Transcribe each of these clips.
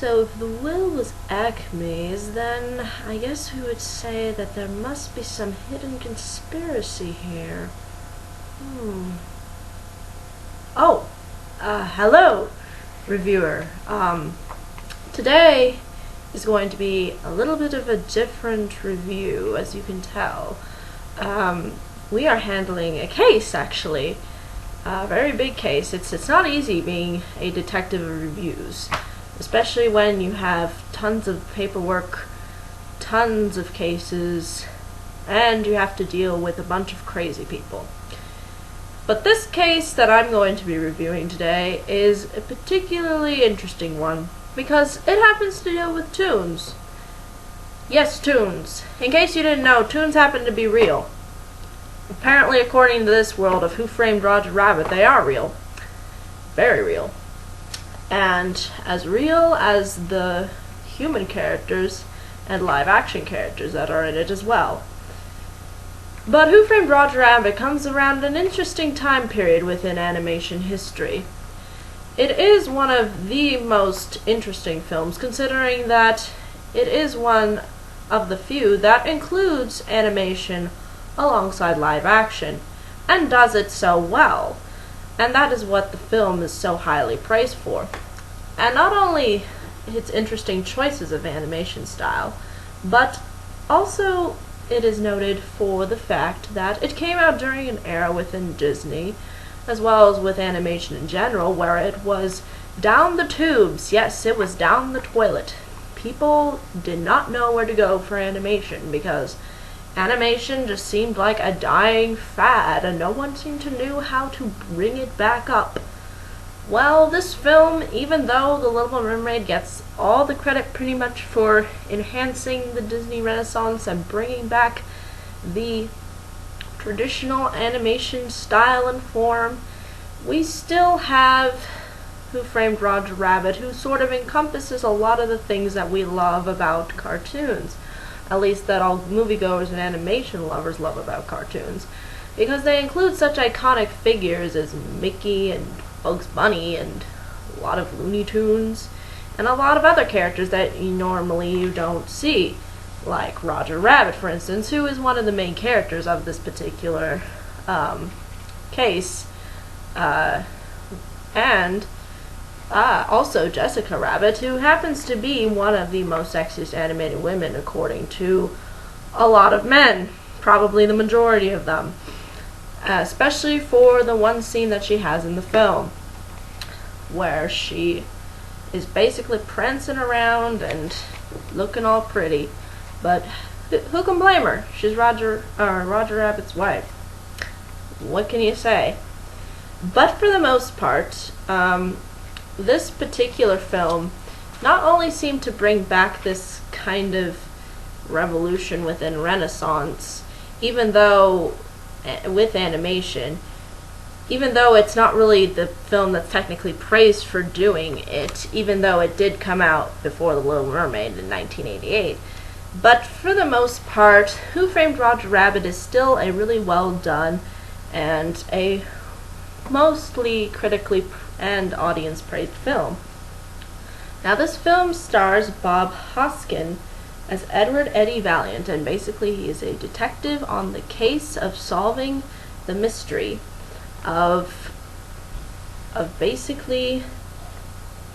So if the will was Acme's, then I guess we would say that there must be some hidden conspiracy here. Oh, hello, reviewer. Today is going to be a little bit of a different review, as you can tell. We are handling a case, actually. A very big case. It's not easy being a detective of reviews, especially when you have tons of paperwork, tons of cases, and you have to deal with a bunch of crazy people. But this case that I'm going to be reviewing today is a particularly interesting one, because it happens to deal with tunes. Yes, tunes. In case you didn't know, tunes happen to be real. Apparently, according to this world of Who Framed Roger Rabbit, they are real. Very real. And as real as the human characters and live-action characters that are in it as well. But Who Framed Roger Rabbit comes around an interesting time period within animation history. It is one of the most interesting films, considering that it is one of the few that includes animation alongside live action, and does it so well. And that is what the film is so highly praised for. And not only its interesting choices of animation style, but also it is noted for the fact that it came out during an era within Disney, as well as with animation in general, where it was down the tubes. Yes, it was down the toilet. People did not know where to go for animation, because animation just seemed like a dying fad, and no one seemed to know how to bring it back up. Well, this film, even though The Little Mermaid gets all the credit pretty much for enhancing the Disney Renaissance and bringing back the traditional animation style and form, we still have Who Framed Roger Rabbit, who sort of encompasses a lot of the things that we love about cartoons. At least that all moviegoers and animation lovers love about cartoons, because they include such iconic figures as Mickey and Bugs Bunny and a lot of Looney Tunes, and a lot of other characters that you normally don't see, like Roger Rabbit, for instance, who is one of the main characters of this particular case, and also Jessica Rabbit, who happens to be one of the most sexiest animated women according to a lot of men, probably the majority of them, especially for the one scene that she has in the film, where she is basically prancing around and looking all pretty. But who can blame her? She's Roger Rabbit's wife. What can you say? But for the most part, this particular film not only seemed to bring back this kind of revolution within Renaissance, even though with animation, even though it's not really the film that's technically praised for doing it, even though it did come out before The Little Mermaid in 1988. But for the most part, Who Framed Roger Rabbit is still a really well done and a mostly critically and audience praised film. Now, this film stars Bob Hoskin as Edward Eddie Valiant, and basically he is a detective on the case of solving the mystery of basically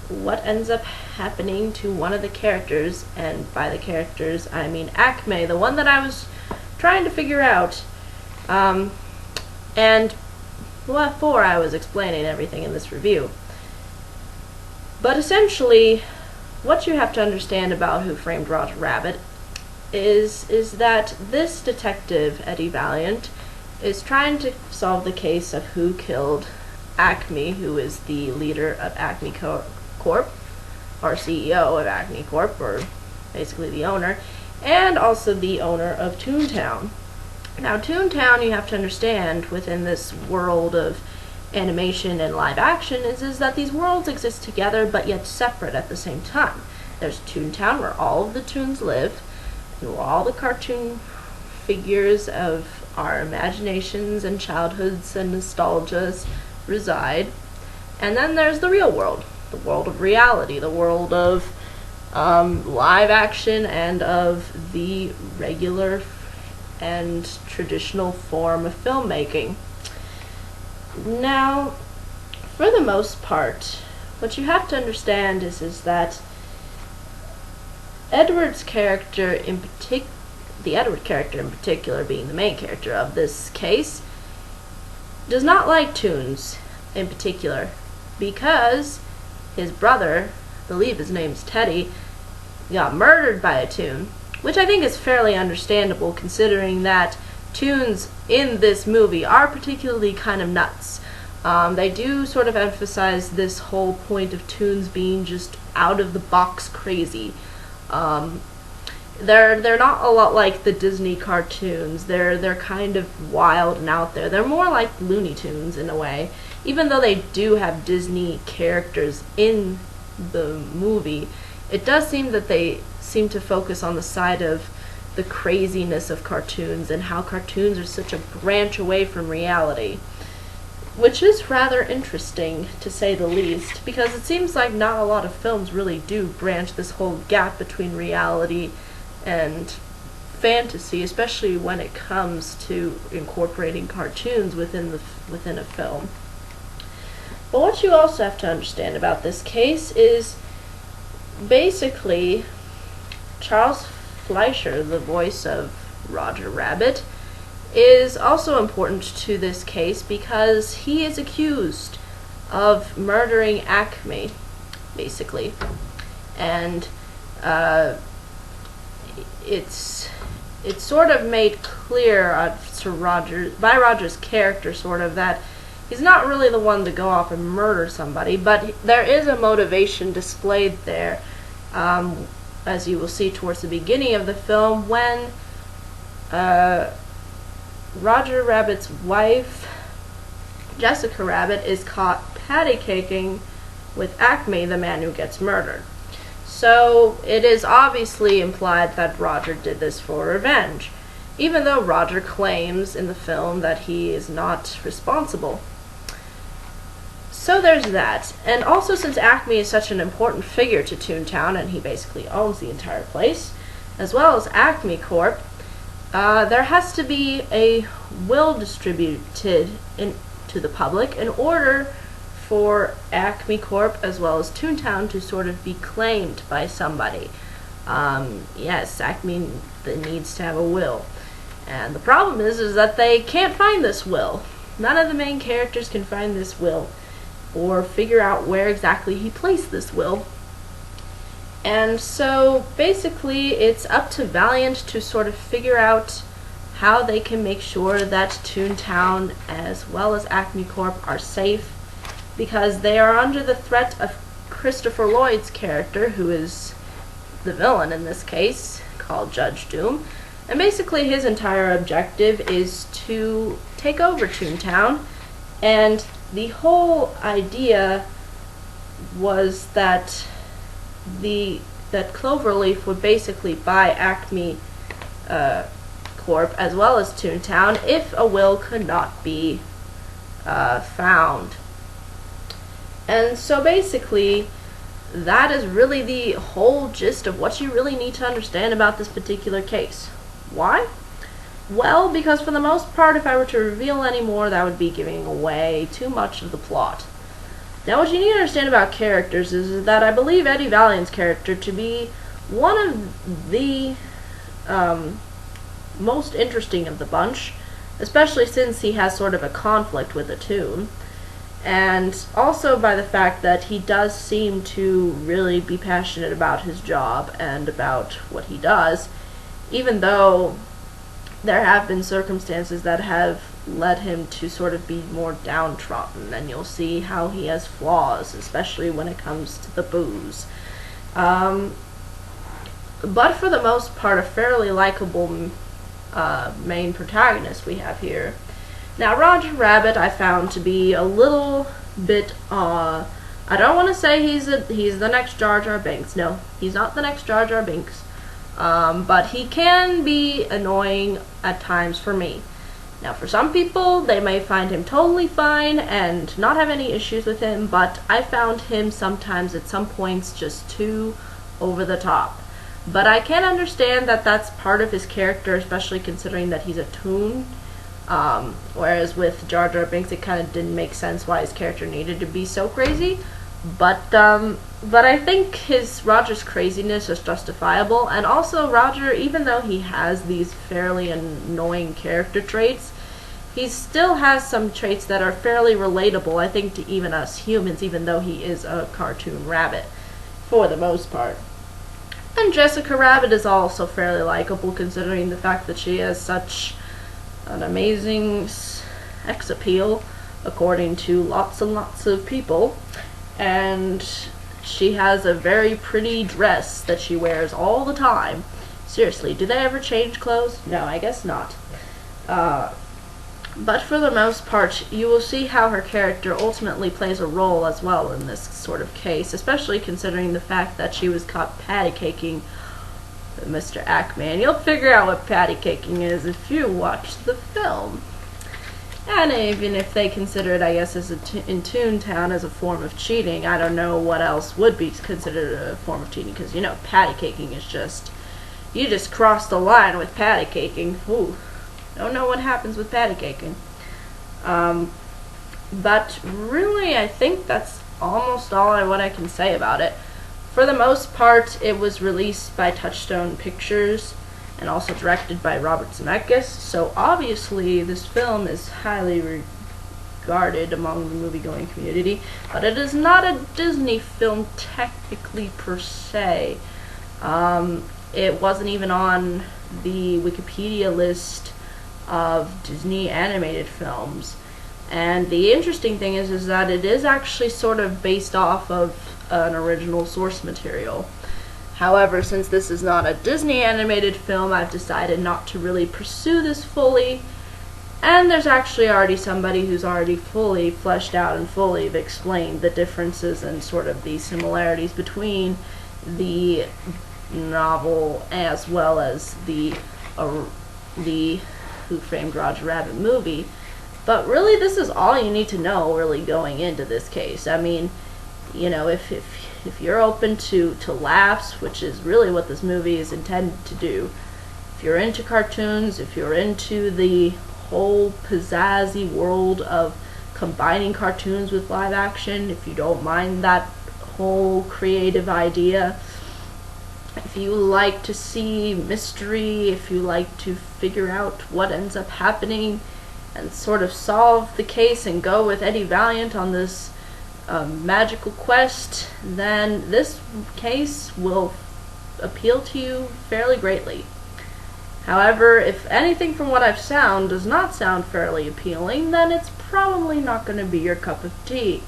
what ends up happening to one of the characters, and by the characters I mean Acme, the one that I was trying to figure out, and before I was explaining everything in this review. But essentially, what you have to understand about Who Framed Roger Rabbit is that this detective, Eddie Valiant, is trying to solve the case of who killed Acme, who is the leader of Acme Corp, or CEO of Acme Corp, or basically the owner, and also the owner of Toontown. Now, Toontown, you have to understand, within this world of animation and live action, is that these worlds exist together but yet separate at the same time. There's Toontown, where all of the toons live, and where all the cartoon figures of our imaginations and childhoods and nostalgias reside. And then there's the real world, the world of reality, the world of live action and of the regular and traditional form of filmmaking. Now, for the most part, what you have to understand is that Edward's character in particular, the Edward character in particular, being the main character of this case, does not like Toons in particular because his brother, I believe his name's Teddy, got murdered by a Toon, which I think is fairly understandable considering that Toons in this movie are particularly kind of nuts. They do sort of emphasize this whole point of Toons being just out of the box crazy. They're not a lot like the Disney cartoons. They're kind of wild and out there. They're more like Looney Tunes in a way, even though they do have Disney characters in the movie. It does seem that they seem to focus on the side of the craziness of cartoons and how cartoons are such a branch away from reality, which is rather interesting to say the least, because it seems like not a lot of films really do branch this whole gap between reality and fantasy, especially when it comes to incorporating cartoons within a film. But what you also have to understand about this case is basically Charles Fleischer, the voice of Roger Rabbit, is also important to this case because he is accused of murdering Acme, basically. And it's sort of made clear to by Roger's character, sort of, that he's not really the one to go off and murder somebody, but there is a motivation displayed there, as you will see towards the beginning of the film, when Roger Rabbit's wife, Jessica Rabbit, is caught patty caking with Acme, the man who gets murdered. So it is obviously implied that Roger did this for revenge, even though Roger claims in the film that he is not responsible. So there's that. And also, since Acme is such an important figure to Toontown, and he basically owns the entire place, as well as Acme Corp, there has to be a will distributed to the public in order for Acme Corp as well as Toontown to sort of be claimed by somebody. Yes, Acme needs to have a will. And the problem is that they can't find this will. None of the main characters can find this will or figure out where exactly he placed this will. And so basically it's up to Valiant to sort of figure out how they can make sure that Toontown as well as Acme Corp are safe, because they are under the threat of Christopher Lloyd's character, who is the villain in this case, called Judge Doom. And basically his entire objective is to take over Toontown, and the whole idea was that Cloverleaf would basically buy Acme Corp as well as Toontown if a will could not be found. And so basically that is really the whole gist of what you really need to understand about this particular case. Why? Well, because for the most part, if I were to reveal any more, that would be giving away too much of the plot. Now, what you need to understand about characters is that I believe Eddie Valiant's character to be one of the most interesting of the bunch, especially since he has sort of a conflict with a Toon, and also by the fact that he does seem to really be passionate about his job and about what he does, even though there have been circumstances that have led him to sort of be more downtrodden, and you'll see how he has flaws, especially when it comes to the booze. But for the most part, a fairly likable main protagonist we have here. Now, Roger Rabbit I found to be a little bit, I don't want to say he's the next Jar Jar Binks. No, he's not the next Jar Jar Binks. But he can be annoying at times for me. Now, for some people, they may find him totally fine and not have any issues with him, but I found him sometimes at some points just too over the top. But I can understand that that's part of his character, especially considering that he's a toon. Whereas with Jar Jar Binks, it kind of didn't make sense why his character needed to be so crazy. But I think Roger's craziness is justifiable, and also Roger, even though he has these fairly annoying character traits, he still has some traits that are fairly relatable, I think, to even us humans, even though he is a cartoon rabbit, for the most part. And Jessica Rabbit is also fairly likable, considering the fact that she has such an amazing sex appeal, according to lots and lots of people. And she has a very pretty dress that she wears all the time. Seriously, do they ever change clothes? No, I guess not. But for the most part, you will see how her character ultimately plays a role as well in this sort of case, especially considering the fact that she was caught patty caking Mr. Ackman. You'll figure out what patty caking is if you watch the film. And even if they consider it, I guess, as in Toontown as a form of cheating, I don't know what else would be considered a form of cheating, because, you know, patty caking is just, you just cross the line with patty caking. Ooh, don't know what happens with patty caking. But really, I think that's almost what I can say about it. For the most part, it was released by Touchstone Pictures, and also directed by Robert Zemeckis, so obviously this film is highly regarded among the movie-going community, but it is not a Disney film technically per se. It wasn't even on the Wikipedia list of Disney animated films, and the interesting thing is that it is actually sort of based off of an original source material. However, since this is not a Disney animated film, I've decided not to really pursue this fully, and there's actually already somebody who's already fully fleshed out and fully explained the differences and sort of the similarities between the novel as well as the Who Framed Roger Rabbit movie. But really, this is all you need to know really going into this case. I mean, you know, if you're open to laughs, which is really what this movie is intended to do, if you're into cartoons, if you're into the whole pizzazzy world of combining cartoons with live action, if you don't mind that whole creative idea, if you like to see mystery, if you like to figure out what ends up happening and sort of solve the case and go with Eddie Valiant on this magical quest, then this case will appeal to you fairly greatly. However, if anything from what I've sound does not sound fairly appealing, then it's probably not going to be your cup of tea.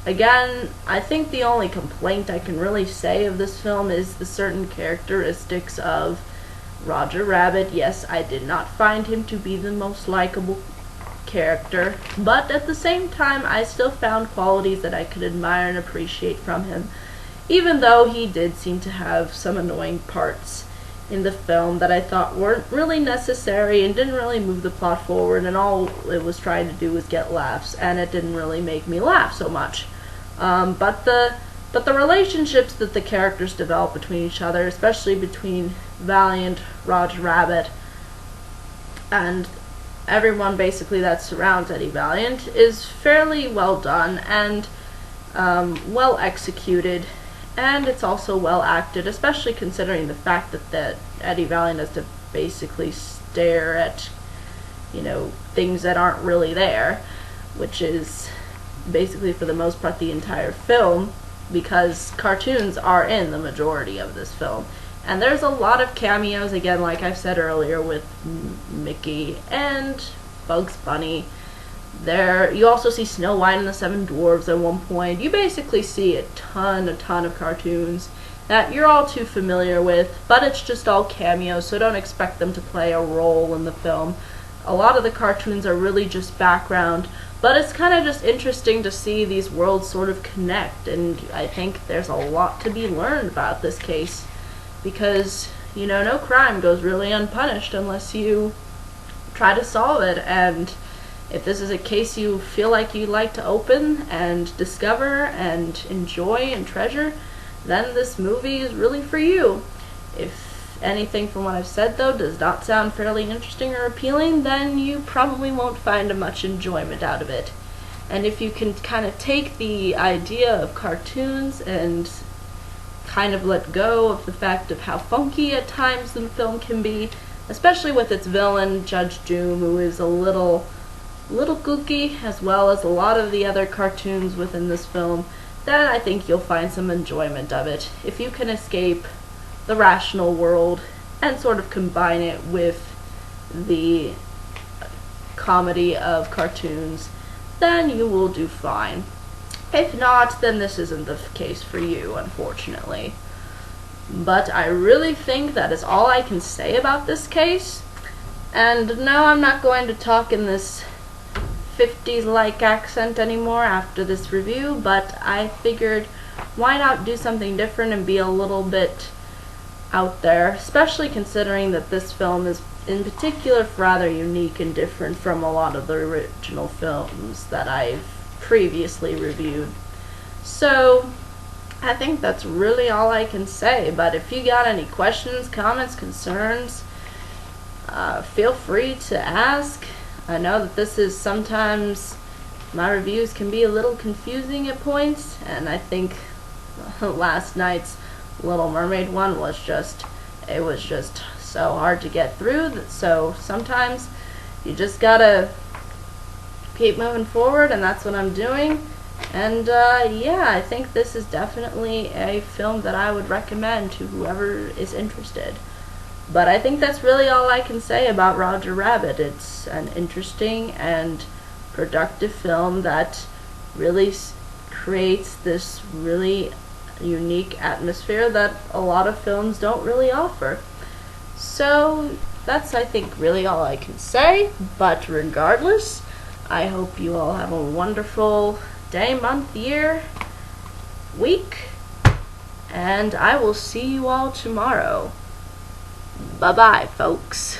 Again, I think the only complaint I can really say of this film is the certain characteristics of Roger Rabbit. Yes, I did not find him to be the most likable character, but at the same time I still found qualities that I could admire and appreciate from him, even though he did seem to have some annoying parts in the film that I thought weren't really necessary and didn't really move the plot forward, and all it was trying to do was get laughs, and it didn't really make me laugh so much. But the relationships that the characters develop between each other, especially between Valiant, Roger Rabbit, and everyone basically that surrounds Eddie Valiant, is fairly well done and well executed, and it's also well acted, especially considering the fact that Eddie Valiant has to basically stare at, you know, things that aren't really there, which is basically for the most part the entire film, because cartoons are in the majority of this film. And there's a lot of cameos, again, like I've said earlier, with Mickey and Bugs Bunny. You also see Snow White and the Seven Dwarfs at one point. You basically see a ton of cartoons that you're all too familiar with, but it's just all cameos, so don't expect them to play a role in the film. A lot of the cartoons are really just background, but it's kind of just interesting to see these worlds sort of connect, and I think there's a lot to be learned about this case. Because, you know, no crime goes really unpunished unless you try to solve it, and if this is a case you feel like you'd like to open and discover and enjoy and treasure, then this movie is really for you. If anything from what I've said, though, does not sound fairly interesting or appealing, then you probably won't find much enjoyment out of it. And if you can kind of take the idea of cartoons and kind of let go of the fact of how funky at times the film can be, especially with its villain, Judge Doom, who is a little kooky, as well as a lot of the other cartoons within this film, then I think you'll find some enjoyment of it. If you can escape the rational world and sort of combine it with the comedy of cartoons, then you will do fine. If not, then this isn't the case for you, unfortunately. But I really think that is all I can say about this case. And no, I'm not going to talk in this 50s-like accent anymore after this review, but I figured why not do something different and be a little bit out there, especially considering that this film is in particular rather unique and different from a lot of the original films that I've previously reviewed. So I think that's really all I can say, but if you got any questions, comments, concerns, feel free to ask. I know that this is sometimes, my reviews can be a little confusing at points, and I think last night's Little Mermaid one was just so hard to get through, so sometimes you just gotta keep moving forward, and that's what I'm doing. And yeah, I think this is definitely a film that I would recommend to whoever is interested. But I think that's really all I can say about Roger Rabbit. It's an interesting and productive film that really creates this really unique atmosphere that a lot of films don't really offer. So that's, I think, really all I can say. But regardless, I hope you all have a wonderful day, month, year, week, and I will see you all tomorrow. Bye-bye, folks.